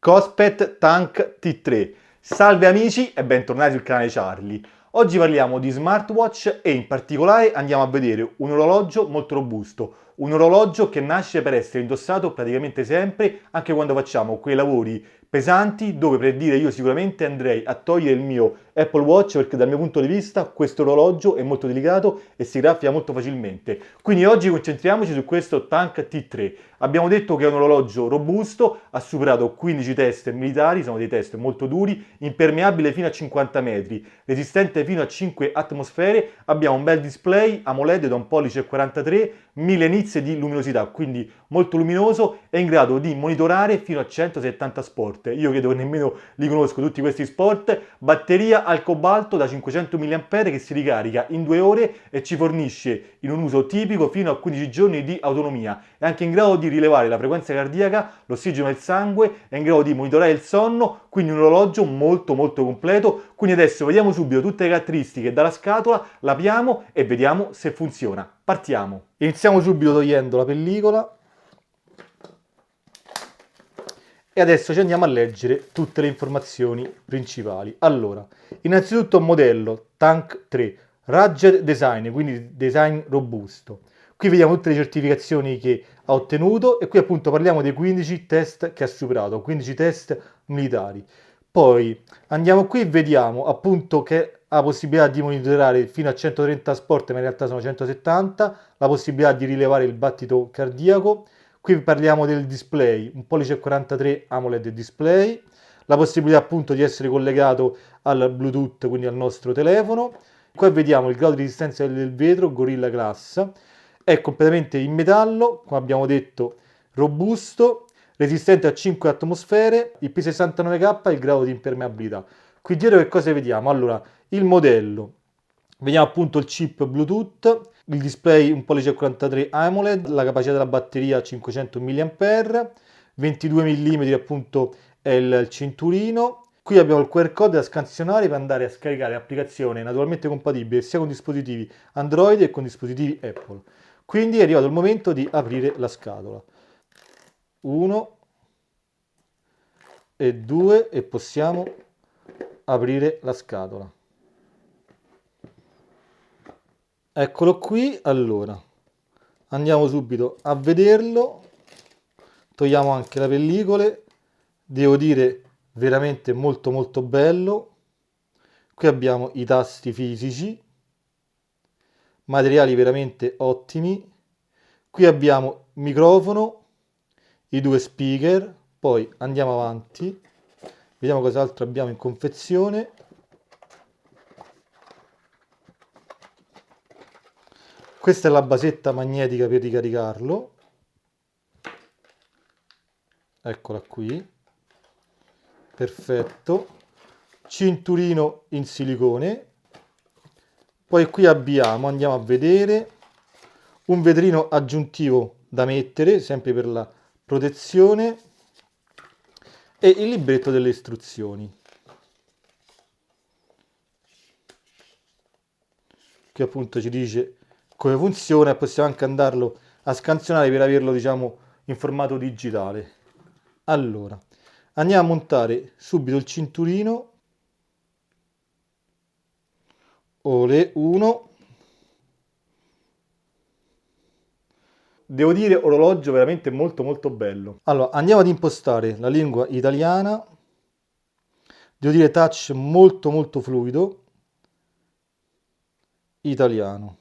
Cospet Tank T3. Salve amici e bentornati sul canale Charlie. Oggi parliamo di smartwatch e in particolare andiamo a vedere un orologio molto robusto, un orologio che nasce per essere indossato praticamente sempre, anche quando facciamo quei lavori pesanti dove, per dire, io sicuramente andrei a togliere il mio Apple Watch perché dal mio punto di vista questo orologio è molto delicato e si graffia molto facilmente. Quindi oggi concentriamoci su questo Tank T3. Abbiamo detto che è un orologio robusto, ha superato 15 test militari, sono dei test molto duri, impermeabile fino a 50 metri, resistente fino a 5 atmosfere, abbiamo un bel display AMOLED da 1,43 pollici, 1000 nits di luminosità, quindi molto luminoso, è in grado di monitorare fino a 170 sport. Io credo che nemmeno li conosco tutti questi sport. Batteria al cobalto da 500 mAh che si ricarica in 2 ore e ci fornisce in un uso tipico fino a 15 giorni di autonomia. È anche in grado di rilevare la frequenza cardiaca, l'ossigeno nel sangue, è in grado di monitorare il sonno, quindi un orologio molto completo. Quindi adesso vediamo subito tutte le caratteristiche dalla scatola, l'apriamo e vediamo se funziona. Partiamo. Iniziamo subito togliendo la pellicola e adesso ci andiamo a leggere tutte le informazioni principali. Allora, innanzitutto modello Tank 3, Rugged Design, quindi design robusto. Qui vediamo tutte le certificazioni che ha ottenuto e qui appunto parliamo dei 15 test che ha superato, 15 test militari. Poi andiamo qui e vediamo appunto che ha la possibilità di monitorare fino a 130 sport, ma in realtà sono 170, la possibilità di rilevare il battito cardiaco. Qui parliamo del display, 1,43 pollici AMOLED display, la possibilità appunto di essere collegato al Bluetooth, quindi al nostro telefono. Qua vediamo il grado di resistenza del vetro, Gorilla Glass, è completamente in metallo, come abbiamo detto, robusto, resistente a 5 atmosfere, IP69K e il grado di impermeabilità. Qui dietro che cosa vediamo? Allora, il modello, vediamo appunto il chip Bluetooth, il display 1,43 pollici AMOLED, la capacità della batteria 500 mAh, 22 mm appunto è il cinturino. Qui abbiamo il QR code da scansionare per andare a scaricare l'applicazione naturalmente compatibile sia con dispositivi Android che con dispositivi Apple. Quindi è arrivato il momento di aprire la scatola. 1 e 2 e possiamo aprire la scatola. Eccolo qui, allora andiamo subito a vederlo, togliamo anche le pellicole, devo dire veramente molto bello. Qui abbiamo i tasti fisici, materiali veramente ottimi, qui abbiamo il microfono, i due speaker, poi andiamo avanti, vediamo cos'altro abbiamo in confezione. Questa è la basetta magnetica per ricaricarlo, eccola qui, perfetto, cinturino in silicone, poi qui abbiamo, andiamo a vedere, un vetrino aggiuntivo da mettere, sempre per la protezione, e il libretto delle istruzioni. Qui appunto ci dice come funziona e possiamo anche andarlo a scansionare per averlo, diciamo, in formato digitale. Allora, andiamo a montare subito il cinturino. Ole 1. Devo dire orologio veramente molto bello. Allora, andiamo ad impostare la lingua italiana. Devo dire touch molto fluido. Italiano.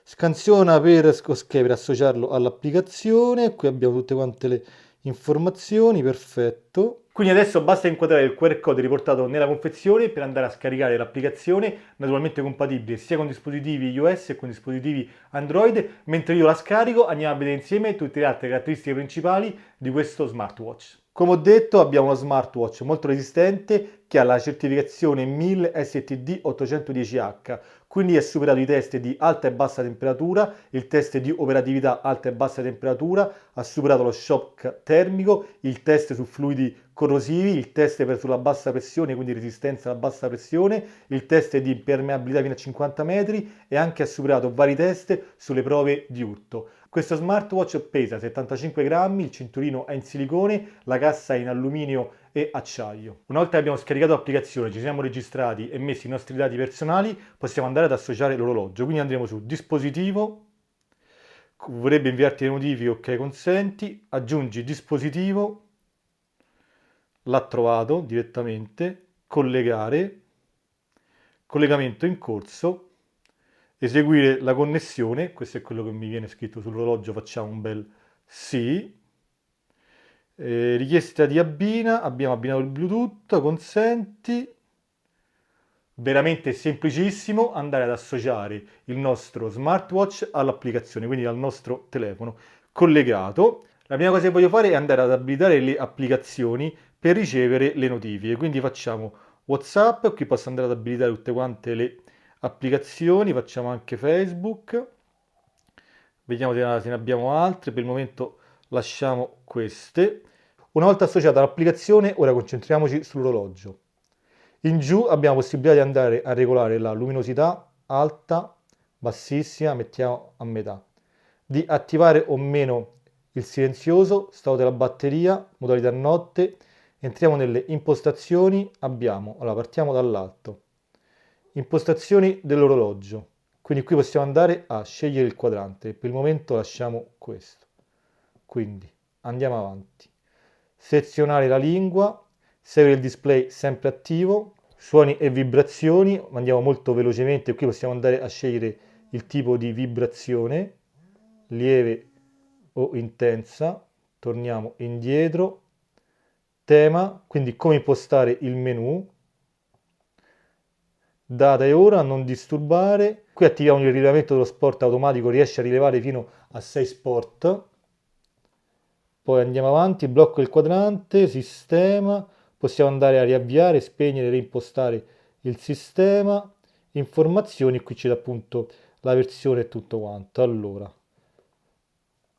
Scansiona per associarlo all'applicazione. Qui abbiamo tutte quante le informazioni, perfetto. Quindi adesso basta inquadrare il QR code riportato nella confezione per andare a scaricare l'applicazione, naturalmente compatibile sia con dispositivi iOS che con dispositivi Android. Mentre io la scarico andiamo a vedere insieme tutte le altre caratteristiche principali di questo smartwatch. Come ho detto, abbiamo uno smartwatch molto resistente che ha la certificazione MIL STD 810H, quindi è superato i test di alta e bassa temperatura, il test di operatività alta e bassa temperatura, ha superato lo shock termico, il test su fluidi corrosivi, il test sulla bassa pressione, quindi resistenza alla bassa pressione, il test di permeabilità fino a 50 metri e anche ha superato vari test sulle prove di urto. Questo smartwatch pesa 75 grammi, il cinturino è in silicone, la cassa è in alluminio e acciaio. Una volta che abbiamo scaricato l'applicazione, ci siamo registrati e messi i nostri dati personali, possiamo andare ad associare l'orologio. Quindi andremo su dispositivo, vorrebbe inviarti le notifiche, ok, consenti, aggiungi dispositivo, l'ha trovato direttamente, collegare, collegamento in corso, eseguire la connessione, questo è quello che mi viene scritto sull'orologio, facciamo un bel sì, richiesta di abbina, abbiamo abbinato il Bluetooth, consenti, veramente semplicissimo andare ad associare il nostro smartwatch all'applicazione, quindi al nostro telefono collegato. La prima cosa che voglio fare è andare ad abilitare le applicazioni per ricevere le notifiche, quindi facciamo WhatsApp, qui posso andare ad abilitare tutte quante le applicazioni, facciamo anche Facebook, vediamo se ne abbiamo altre, per il momento lasciamo queste. Una volta associata l'applicazione, ora concentriamoci sull'orologio. In giù abbiamo possibilità di andare a regolare la luminosità alta, bassissima, mettiamo a metà, di attivare o meno il silenzioso, stato della batteria, modalità notte. Entriamo nelle impostazioni, allora partiamo dall'alto, impostazioni dell'orologio, quindi qui possiamo andare a scegliere il quadrante, per il momento lasciamo questo, quindi andiamo avanti, selezionare la lingua, seguire il display sempre attivo, suoni e vibrazioni, andiamo molto velocemente, qui possiamo andare a scegliere il tipo di vibrazione, lieve o intensa, torniamo indietro, tema, quindi come impostare il menu, data e ora, non disturbare, qui attiviamo il rilevamento dello sport automatico, riesce a rilevare fino a 6 sport, poi andiamo avanti, blocco il quadrante, sistema, possiamo andare a riavviare, spegnere, reimpostare il sistema, informazioni, qui c'è appunto la versione e tutto quanto. Allora,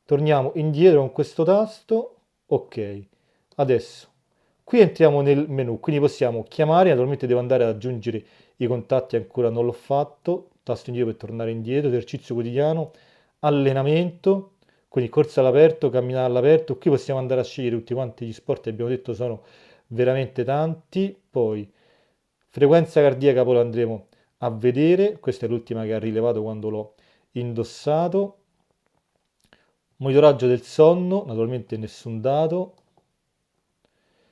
torniamo indietro con questo tasto, ok, adesso qui entriamo nel menu, quindi possiamo chiamare, naturalmente devo andare ad aggiungere i contatti, ancora non l'ho fatto, tasto indietro per tornare indietro, esercizio quotidiano, allenamento, quindi corsa all'aperto, camminare all'aperto, qui possiamo andare a scegliere tutti quanti gli sport che abbiamo detto sono veramente tanti, poi frequenza cardiaca poi lo andremo a vedere, questa è l'ultima che ha rilevato quando l'ho indossato, monitoraggio del sonno, naturalmente nessun dato,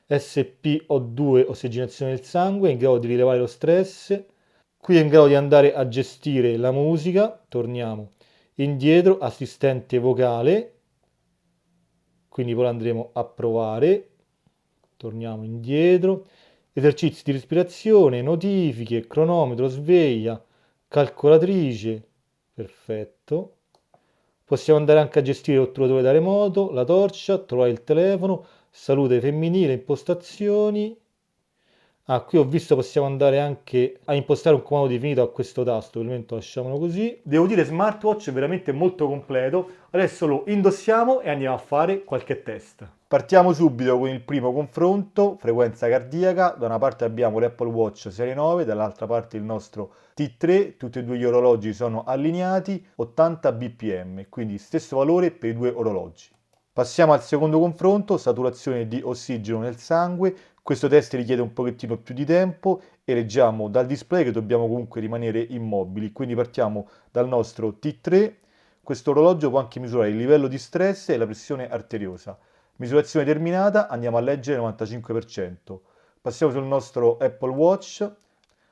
SpO2, ossigenazione del sangue, in grado di rilevare lo stress, qui è in grado di andare a gestire la musica, torniamo indietro, assistente vocale, quindi poi lo andremo a provare, torniamo indietro, esercizi di respirazione, notifiche, cronometro, sveglia, calcolatrice, perfetto. Possiamo andare anche a gestire l'otturatore da remoto, la torcia, trovare il telefono, salute femminile, impostazioni. Ah, qui ho visto possiamo andare anche a impostare un comando definito a questo tasto, per il momento lasciamolo così. Devo dire smartwatch è veramente molto completo, adesso lo indossiamo e andiamo a fare qualche test. Partiamo subito con il primo confronto, frequenza cardiaca, da una parte abbiamo l'Apple Watch Serie 9, dall'altra parte il nostro T3, tutti e due gli orologi sono allineati, 80 bpm, quindi stesso valore per i due orologi. Passiamo al secondo confronto, saturazione di ossigeno nel sangue. Questo test richiede un pochettino più di tempo e leggiamo dal display che dobbiamo comunque rimanere immobili. Quindi partiamo dal nostro T3. Questo orologio può anche misurare il livello di stress e la pressione arteriosa. Misurazione terminata, andiamo a leggere 95%. Passiamo sul nostro Apple Watch.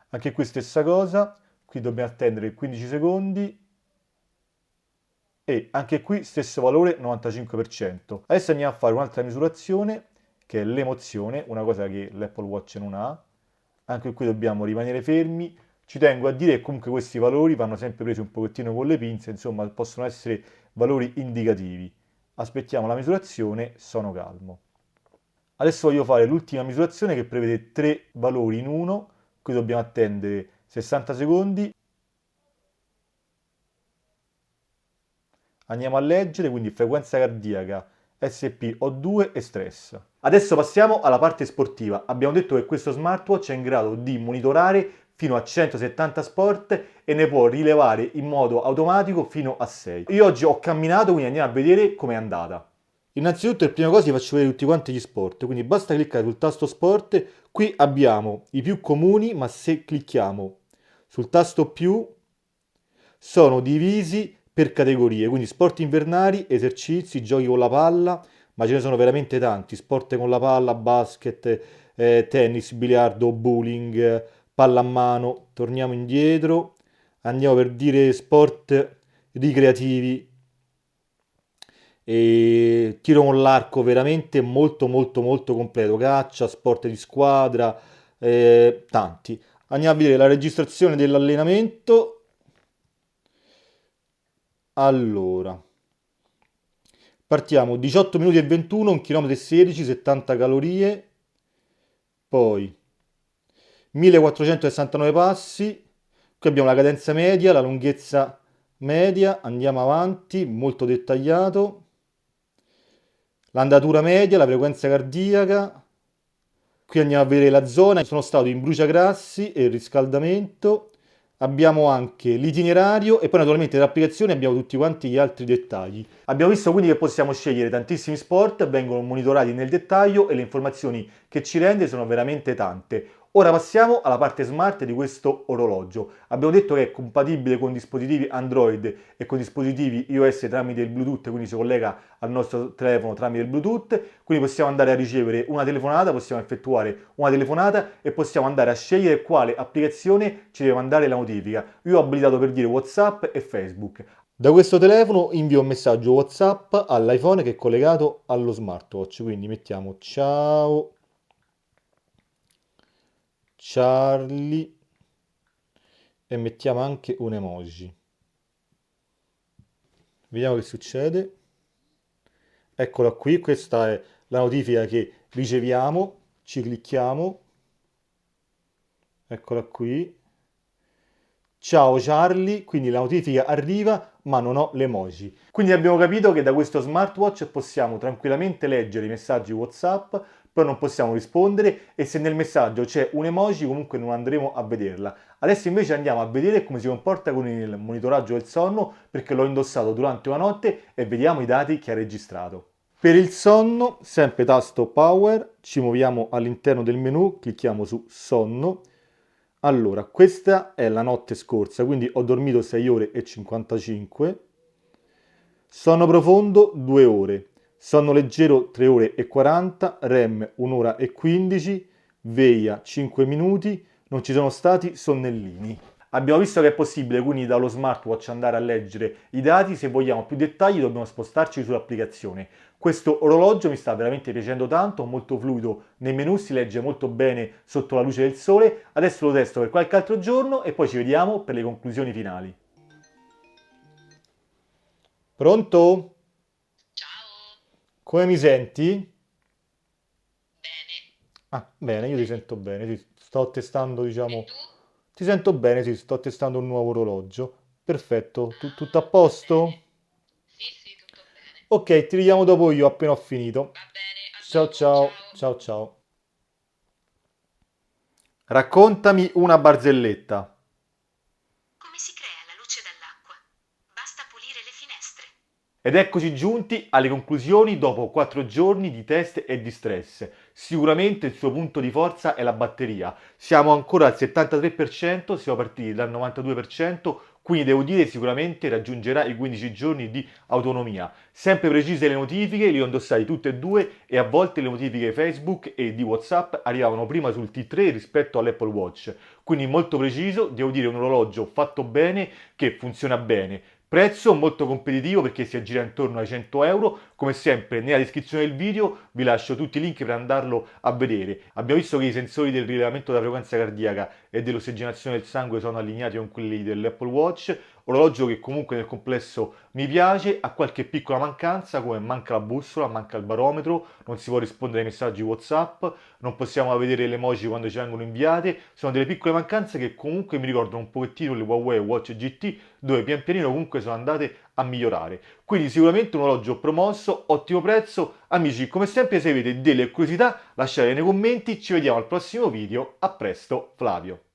Anche qui stessa cosa. Qui dobbiamo attendere 15 secondi. E anche qui stesso valore 95%. Adesso andiamo a fare un'altra misurazione che è l'emozione, una cosa che l'Apple Watch non ha. Anche qui dobbiamo rimanere fermi. Ci tengo a dire che comunque questi valori vanno sempre presi un pochettino con le pinze, insomma possono essere valori indicativi. Aspettiamo la misurazione, sono calmo. Adesso voglio fare l'ultima misurazione che prevede 3 valori in uno. Qui dobbiamo attendere 60 secondi. Andiamo a leggere, quindi frequenza cardiaca SpO2 e stress. Adesso passiamo alla parte sportiva. Abbiamo detto che questo smartwatch è in grado di monitorare fino a 170 sport e ne può rilevare in modo automatico fino a 6. Io oggi ho camminato, quindi andiamo a vedere com'è andata. Innanzitutto, per prima cosa vi faccio vedere tutti quanti gli sport, quindi basta cliccare sul tasto sport. Qui abbiamo i più comuni, ma se clicchiamo sul tasto più sono divisi per categorie, quindi sport invernali, esercizi, giochi con la palla, ma ce ne sono veramente tanti, sport con la palla, basket, tennis, biliardo, bowling, pallamano. Torniamo indietro, andiamo per dire sport ricreativi e tiro con l'arco, veramente molto molto molto completo, caccia, sport di squadra, tanti. Andiamo a vedere la registrazione dell'allenamento. Allora, partiamo 18 minuti e 21, 1 km e 16, 70 calorie, poi 1469 passi, qui abbiamo la cadenza media, la lunghezza media, andiamo avanti, molto dettagliato, l'andatura media, la frequenza cardiaca, qui andiamo a vedere la zona, sono stato in bruciagrassi e riscaldamento, abbiamo anche l'itinerario e poi naturalmente nell'applicazione abbiamo tutti quanti gli altri dettagli. Abbiamo visto quindi che possiamo scegliere tantissimi sport, vengono monitorati nel dettaglio e le informazioni che ci rende sono veramente tante. Ora passiamo alla parte smart di questo orologio. Abbiamo detto che è compatibile con dispositivi Android e con dispositivi iOS tramite il Bluetooth, quindi si collega al nostro telefono tramite il Bluetooth, quindi possiamo andare a ricevere una telefonata, possiamo effettuare una telefonata e possiamo andare a scegliere quale applicazione ci deve mandare la notifica. Io ho abilitato per dire WhatsApp e Facebook. Da questo telefono invio un messaggio WhatsApp all'iPhone che è collegato allo smartwatch, quindi mettiamo ciao Charlie e mettiamo anche un emoji. Vediamo che succede. Eccola qui, questa è la notifica che riceviamo, ci clicchiamo, eccola qui. Ciao Charlie, quindi la notifica arriva ma non ho l'emoji. Quindi abbiamo capito che da questo smartwatch possiamo tranquillamente leggere i messaggi WhatsApp, però non possiamo rispondere e se nel messaggio c'è un emoji comunque non andremo a vederla. Adesso invece andiamo a vedere come si comporta con il monitoraggio del sonno perché l'ho indossato durante una notte e vediamo i dati che ha registrato. Per il sonno, sempre tasto Power, ci muoviamo all'interno del menu, clicchiamo su Sonno. Allora, questa è la notte scorsa, quindi ho dormito 6 ore e 55. Sonno profondo 2 ore. Sonno leggero 3 ore e 40. REM 1 ora e 15. Veglia 5 minuti. Non ci sono stati sonnellini. Abbiamo visto che è possibile quindi dallo smartwatch andare a leggere i dati, se vogliamo più dettagli dobbiamo spostarci sull'applicazione. Questo orologio mi sta veramente piacendo tanto, molto fluido nei menu, si legge molto bene sotto la luce del sole. Adesso lo testo per qualche altro giorno e poi ci vediamo per le conclusioni finali. Pronto? Ciao, Come mi senti? bene. Ah, bene, io ti sento bene, sì, sto testando, E diciamo. tu? Ti sento bene, sì, sto testando un nuovo orologio. Perfetto, tutto a Va bene. posto? Sì, sì, tutto bene. Ok, ti richiamo dopo io appena ho finito. Va bene, a Ciao dopo, ciao, ciao. ciao ciao. Raccontami una barzelletta. Come si crea la luce dall'acqua? Basta pulire le finestre. Ed eccoci giunti alle conclusioni dopo 4 giorni di test e di stress. Sicuramente il suo punto di forza è la batteria. Siamo ancora al 73%, siamo partiti dal 92%, quindi devo dire sicuramente raggiungerà i 15 giorni di autonomia. Sempre precise le notifiche, li ho indossati tutte e due e a volte le notifiche Facebook e di WhatsApp arrivavano prima sul T3 rispetto all'Apple Watch. Quindi molto preciso, devo dire un orologio fatto bene che funziona bene. Prezzo molto competitivo perché si aggira intorno ai 100 euro. Come sempre nella descrizione del video vi lascio tutti i link per andarlo a vedere. Abbiamo visto che i sensori del rilevamento della frequenza cardiaca e dell'ossigenazione del sangue sono allineati con quelli dell'Apple Watch. Orologio che comunque nel complesso mi piace, ha qualche piccola mancanza come manca la bussola, manca il barometro, non si può rispondere ai messaggi WhatsApp, non possiamo vedere le emoji quando ci vengono inviate, sono delle piccole mancanze che comunque mi ricordano un pochettino le Huawei Watch GT dove pian pianino comunque sono andate a migliorare. Quindi sicuramente un orologio promosso, ottimo prezzo. Amici, come sempre se avete delle curiosità lasciate nei commenti, ci vediamo al prossimo video, a presto Flavio.